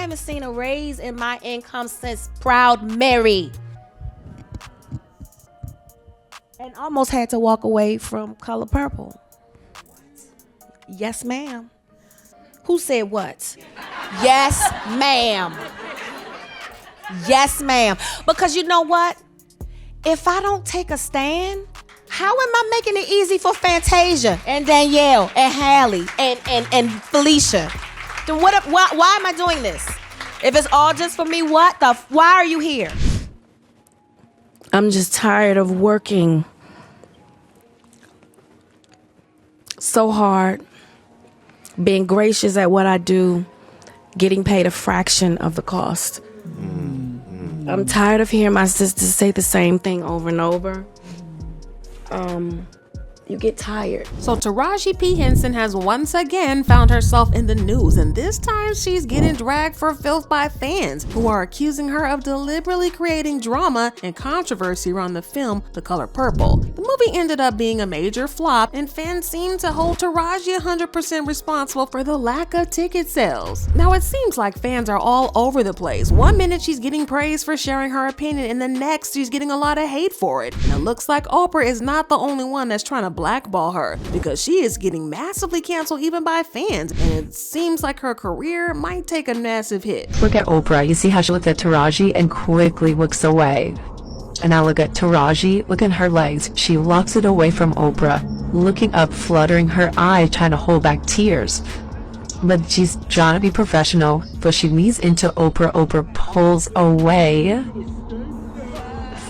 haven't seen a raise in my income since Proud Mary. And almost had to walk away from Color Purple. Yes, ma'am. Who said what? Yes, ma'am. Yes, ma'am. Because you know what? If I don't take a stand, how am I making it easy for Fantasia and Danielle and Hallie and Felicia? Then why am I doing this? If it's all just for me, why are you here? I'm just tired of working so hard, being gracious at what I do, getting paid a fraction of the cost. I'm tired of hearing my sisters say the same thing over and over. You get tired. So Taraji P. Henson has once again found herself in the news, and this time she's getting dragged for filth by fans who are accusing her of deliberately creating drama and controversy around the film The Color Purple. The movie ended up being a major flop, and fans seem to hold Taraji 100% responsible for the lack of ticket sales. Now it seems like fans are all over the place. One minute she's getting praise for sharing her opinion, and the next she's getting a lot of hate for it. And it looks like Oprah is not the only one that's trying to blackball her, because she is getting massively canceled even by fans, and it seems like her career might take a massive hit. Look at Oprah. You see how she looked at Taraji and quickly looks away. And now look at Taraji. Look at her legs. She locks it away from Oprah, looking up, fluttering her eye, trying to hold back tears. But she's trying to be professional, but she leans into Oprah. Oprah pulls away.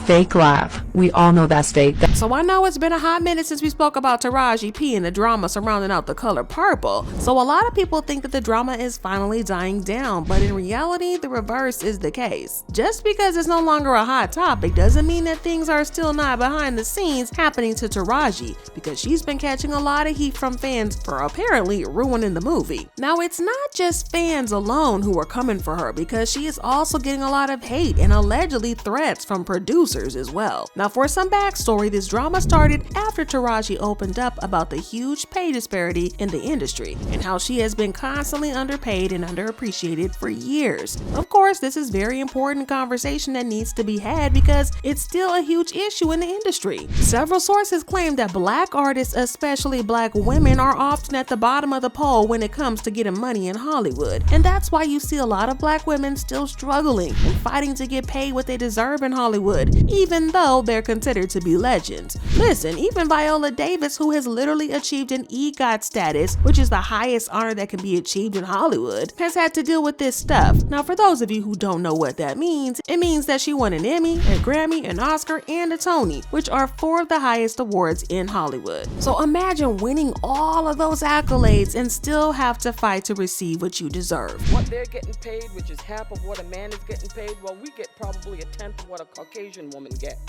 Fake laugh. We all know that's fake. So I know it's been a hot minute since we spoke about Taraji P and the drama surrounding out The Color Purple. So a lot of people think that the drama is finally dying down, but in reality, the reverse is the case. Just because it's no longer a hot topic doesn't mean that things are still not behind the scenes happening to Taraji, because she's been catching a lot of heat from fans for apparently ruining the movie. Now it's not just fans alone who are coming for her, because she is also getting a lot of hate and allegedly threats from producers as well. Now for some backstory, this drama started after Taraji opened up about the huge pay disparity in the industry and how she has been constantly underpaid and underappreciated for years. Of course, this is very important conversation that needs to be had because it's still a huge issue in the industry. Several sources claim that black artists, especially black women, are often at the bottom of the poll when it comes to getting money in Hollywood, and that's why you see a lot of black women still struggling and fighting to get paid what they deserve in Hollywood, even though they're considered to be legends. Listen, even Viola Davis, who has literally achieved an EGOT status, which is the highest honor that can be achieved in Hollywood, has had to deal with this stuff. Now, for those of you who don't know what that means, it means that she won an Emmy, a Grammy, an Oscar, and a Tony, which are 4 of the highest awards in Hollywood. So imagine winning all of those accolades and still have to fight to receive what you deserve. What they're getting paid, which is half of what a man is getting paid, well, we get probably a tenth of what a Caucasian woman gets.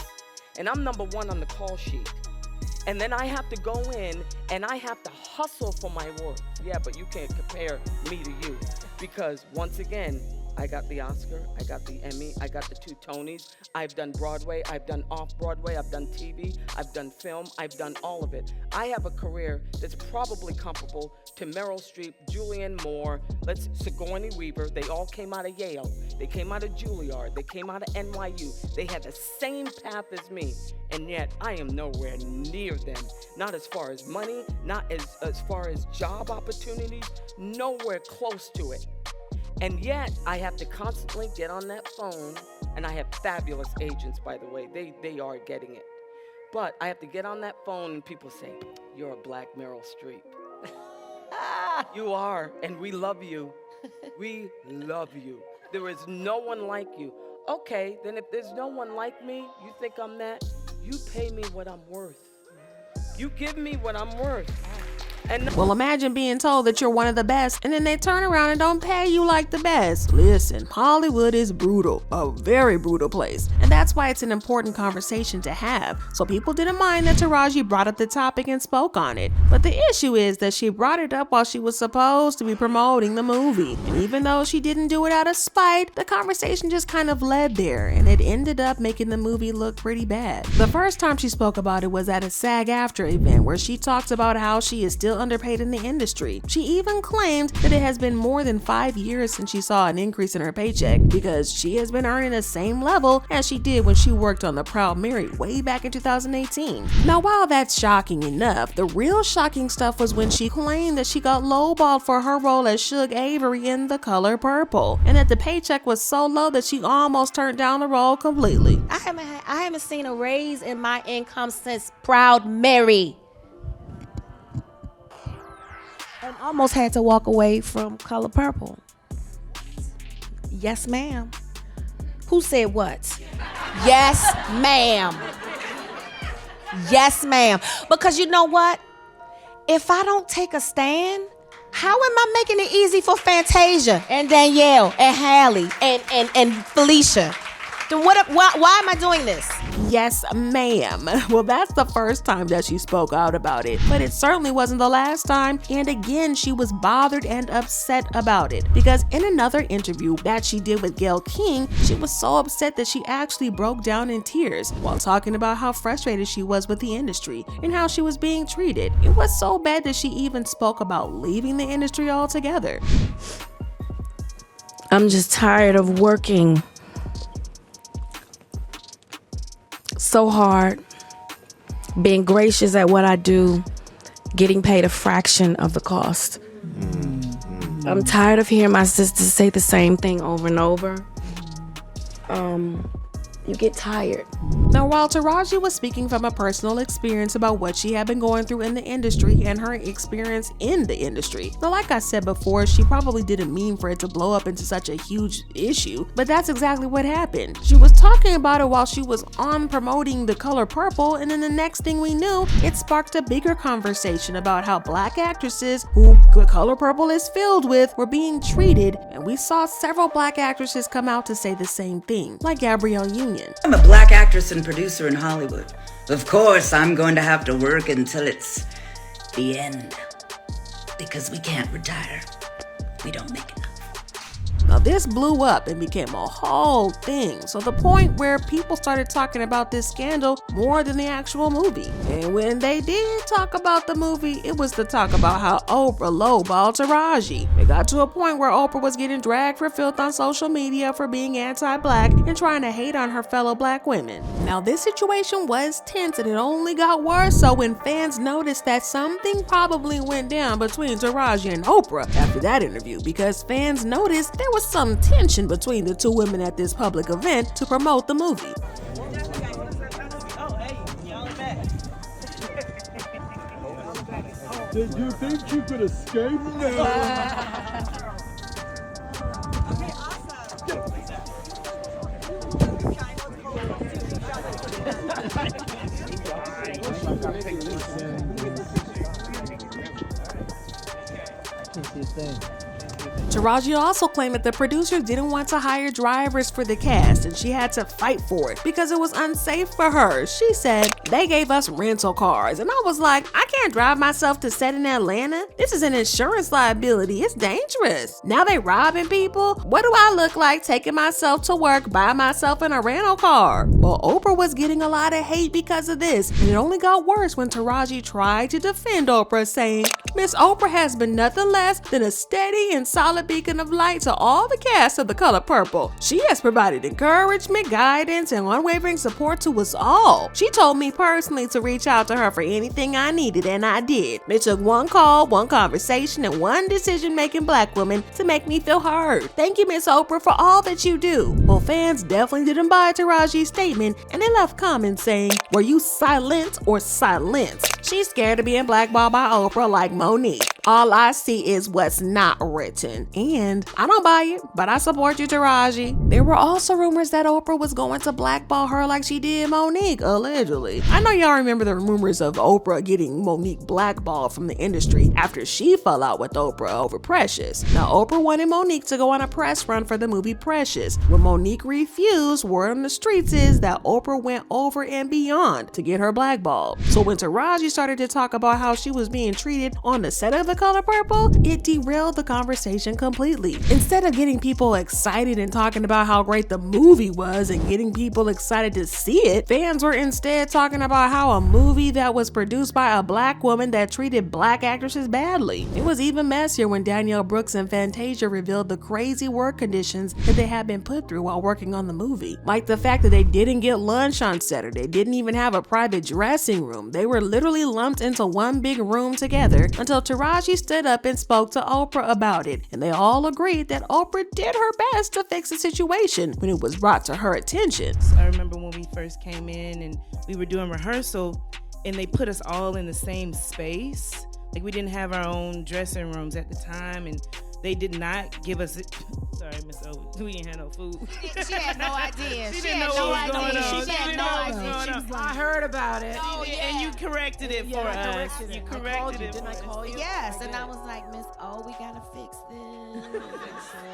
And I'm number 1 on the call sheet. And then I have to go in and I have to hustle for my worth. Yeah, but you can't compare me to you, because once again, I got the Oscar, I got the Emmy, I got the 2 Tonys. I've done Broadway, I've done off-Broadway, I've done TV, I've done film, I've done all of it. I have a career that's probably comparable to Meryl Streep, Julianne Moore, Sigourney Weaver. They all came out of Yale, they came out of Juilliard, they came out of NYU. They had the same path as me, and yet I am nowhere near them. Not as far as money, not as far as job opportunities, nowhere close to it. And yet, I have to constantly get on that phone, and I have fabulous agents, by the way. They are getting it. But I have to get on that phone, and people say, "You're a black Meryl Streep." You are, and we love you. We love you. There is no one like you. Okay, then if there's no one like me, you think I'm that? You pay me what I'm worth. You give me what I'm worth. Well, imagine being told that you're one of the best and then they turn around and don't pay you like the best. Listen, Hollywood is brutal, a very brutal place, and that's why it's an important conversation to have. So people didn't mind that Taraji brought up the topic and spoke on it, but the issue is that she brought it up while she was supposed to be promoting the movie, and even though she didn't do it out of spite, the conversation just kind of led there, and it ended up making the movie look pretty bad. The first time she spoke about it was at a SAG-AFTRA event where she talked about how she is still underpaid in the industry. She even claimed that it has been more than 5 years since she saw an increase in her paycheck because she has been earning the same level as she did when she worked on The Proud Mary way back in 2018. Now, while that's shocking enough, the real shocking stuff was when she claimed that she got lowballed for her role as Suge Avery in The Color Purple, and that the paycheck was so low that she almost turned down the role completely. I haven't seen a raise in my income since Proud Mary. And almost had to walk away from Color Purple. Yes, ma'am. Who said what? Yes, ma'am. Yes, ma'am. Because you know what? If I don't take a stand, how am I making it easy for Fantasia and Danielle and Hallie and Felicia? Then why am I doing this? Yes, ma'am. Well, that's the first time that she spoke out about it, but it certainly wasn't the last time. And again, she was bothered and upset about it because in another interview that she did with Gayle King, she was so upset that she actually broke down in tears while talking about how frustrated she was with the industry and how she was being treated. It was so bad that she even spoke about leaving the industry altogether. I'm just tired of working so hard, being gracious at what I do, getting paid a fraction of the cost. I'm tired of hearing my sisters say the same thing over and over. You get tired. Now, while Taraji was speaking from a personal experience about what she had been going through in the industry and her experience in the industry, now like I said before, she probably didn't mean for it to blow up into such a huge issue, but that's exactly what happened. She was talking about it while she was on promoting The Color Purple, and then the next thing we knew, it sparked a bigger conversation about how black actresses who The Color Purple is filled with were being treated, and we saw several black actresses come out to say the same thing, like Gabrielle Union. I'm a black actress and producer in Hollywood. Of course, I'm going to have to work until it's the end. Because we can't retire. We don't make enough. Now this blew up and became a whole thing, so the point where people started talking about this scandal more than the actual movie. And when they did talk about the movie, it was to talk about how Oprah lowballed Taraji. It got to a point where Oprah was getting dragged for filth on social media for being anti-black and trying to hate on her fellow black women. Now this situation was tense and it only got worse so when fans noticed that something probably went down between Taraji and Oprah after that interview, because fans noticed there was some tension between the two women at this public event to promote the movie. Did you think you could escape now? Taraji also claimed that the producers didn't want to hire drivers for the cast and she had to fight for it because it was unsafe for her. She said, "They gave us rental cars." And I was like, I can't drive myself to set in Atlanta. This is an insurance liability. It's dangerous. Now they robbing people? What do I look like taking myself to work by myself in a rental car? Well, Oprah was getting a lot of hate because of this. And it only got worse when Taraji tried to defend Oprah, saying, "Miss Oprah has been nothing less than a steady and solid beacon of light to all the cast of The Color Purple. She has provided encouragement, guidance, and unwavering support to us all. She told me personally to reach out to her for anything I needed, and I did. It took one call, one conversation, and one decision-making black woman to make me feel heard. Thank you, Miss Oprah, for all that you do." Well, fans definitely didn't buy Taraji's statement, and they left comments saying, "Were you silent or silenced? She's scared of being blackballed by Oprah like Monique. All I see is what's not written." And I don't buy it, but I support you, Taraji. There were also rumors that Oprah was going to blackball her like she did Monique, allegedly. I know y'all remember the rumors of Oprah getting Monique blackballed from the industry after she fell out with Oprah over Precious. Now, Oprah wanted Monique to go on a press run for the movie Precious. When Monique refused, word on the streets is that Oprah went over and beyond to get her blackballed. So when Taraji started started to talk about how she was being treated on the set of The Color Purple, it derailed the conversation completely. Instead of getting people excited and talking about how great the movie was and getting people excited to see it, fans were instead talking about how a movie that was produced by a black woman that treated black actresses badly. It was even messier when Danielle Brooks and Fantasia revealed the crazy work conditions that they had been put through while working on the movie. Like the fact that they didn't get lunch on set, or they didn't even have a private dressing room. They were literally lumped into one big room together until Taraji stood up and spoke to Oprah about it, and they all agreed that Oprah did her best to fix the situation when it was brought to her attention. I remember when we first came in and we were doing rehearsal and they put us all in the same space. Like, we didn't have our own dressing rooms at the time, and they did not give us sorry, Miss O, we didn't have no food. She had no idea. She didn't know what was going on. She had no idea. I heard about it. Oh, yeah. And you corrected it for us. You corrected it. Didn't I call you? Yes, and I was like, Miss O, we gotta fix this.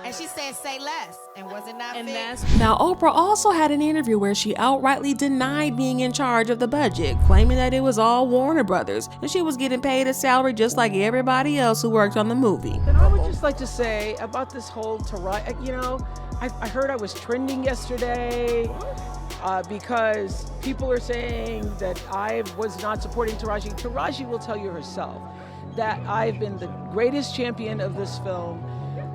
And she said, say less. And was it not fixed? Now, Oprah also had an interview where she outrightly denied being in charge of the budget, claiming that it was all Warner Brothers, and she was getting paid a salary just like everybody else who worked on the movie. And I would just like to say about this whole Taraji, you know, I heard I was trending yesterday because people are saying that I was not supporting Taraji. Taraji will tell you herself that I've been the greatest champion of this film,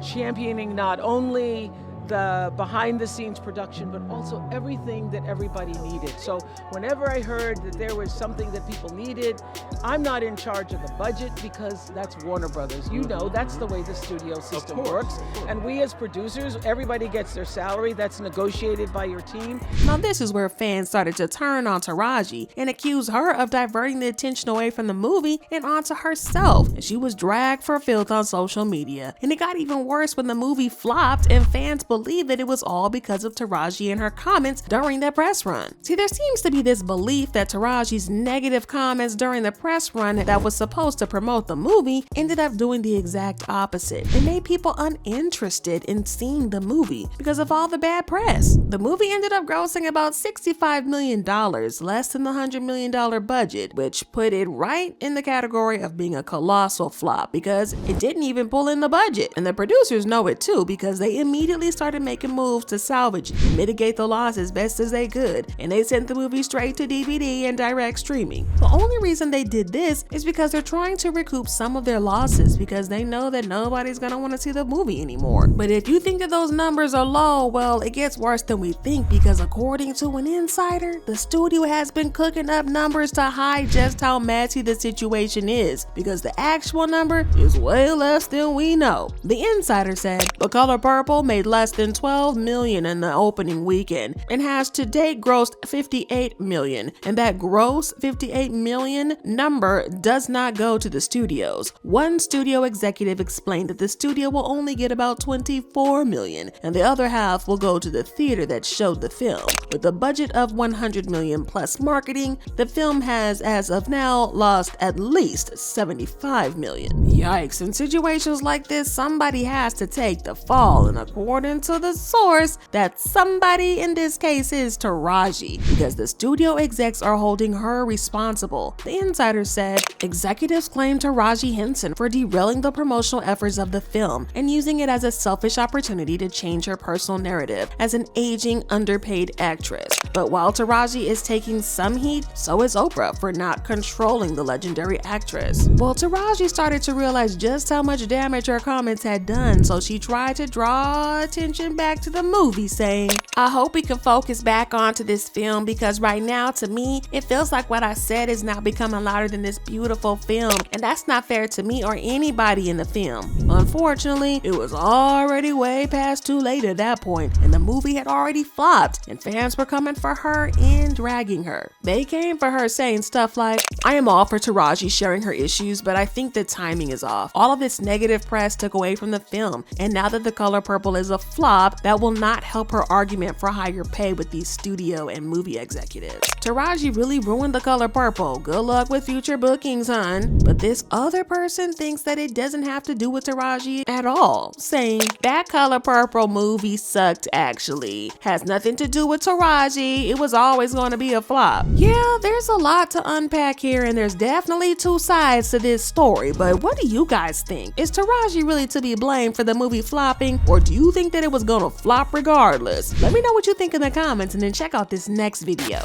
championing not only the behind the scenes production, but also everything that everybody needed. So whenever I heard that there was something that people needed, I'm not in charge of the budget because that's Warner Brothers. You know, that's the way the studio system works. And we as producers, everybody gets their salary. That's negotiated by your team. Now this is where fans started to turn on Taraji and accuse her of diverting the attention away from the movie and onto herself. And she was dragged for filth on social media. And it got even worse when the movie flopped and fans believed that it was all because of Taraji and her comments during that press run. See, there seems to be this belief that Taraji's negative comments during the press run that was supposed to promote the movie ended up doing the exact opposite. It made people uninterested in seeing the movie because of all the bad press. The movie ended up grossing about $65 million, less than the $100 million budget, which put it right in the category of being a colossal flop because it didn't even pull in the budget. And the producers know it too because they immediately started making moves to salvage and mitigate the loss as best as they could, and they sent the movie straight to DVD and direct streaming. The only reason they did this is because they're trying to recoup some of their losses because they know that nobody's gonna want to see the movie anymore. But if you think that those numbers are low, well, it gets worse than we think because according to an insider, the studio has been cooking up numbers to hide just how messy the situation is because the actual number is way less than we know. The insider said The Color Purple made less than $12 million in the opening weekend and has to date grossed $58 million, and that gross $58 million number does not go to the studios. One studio executive explained that the studio will only get about $24 million, and the other half will go to the theater that showed the film. With a budget of $100 million plus marketing, the film has, as of now, lost at least $75 million. Yikes, in situations like this, somebody has to take the fall, and according to the source, that somebody in this case is Taraji, because the studio execs are holding her responsible. The insider said, executives claim Taraji Henson for derailing the promotional efforts of the film and using it as a selfish opportunity to change her personal narrative as an aging, underpaid actress. But while Taraji is taking some heat, so is Oprah for not controlling the legendary actress. Well, Taraji started to realize just how much damage her comments had done, so she tried to draw attention back to the movie, saying, I hope we can focus back onto this film because right now, to me, it feels like what I said is now becoming louder than this beautiful film, and that's not fair to me or anybody in the film. Unfortunately, it was already way past too late at that point, and the movie had already flopped, and fans were coming for her and dragging her. They came for her saying stuff like, I am all for Taraji sharing her issues, but I think the timing is off. All of this negative press took away from the film, and now that The Color Purple is a flop, that will not help her argument agreement for higher pay with these studio and movie executives. Taraji really ruined The Color Purple. Good luck with future bookings, hun. But this other person thinks that it doesn't have to do with Taraji at all, saying that Color Purple movie sucked actually. Has nothing to do with Taraji. It was always going to be a flop. Yeah, there's a lot to unpack here, and there's definitely two sides to this story, but what do you guys think? Is Taraji really to be blamed for the movie flopping, or do you think that it was gonna flop regardless? Let me know what you think in the comments, and then check out this next video.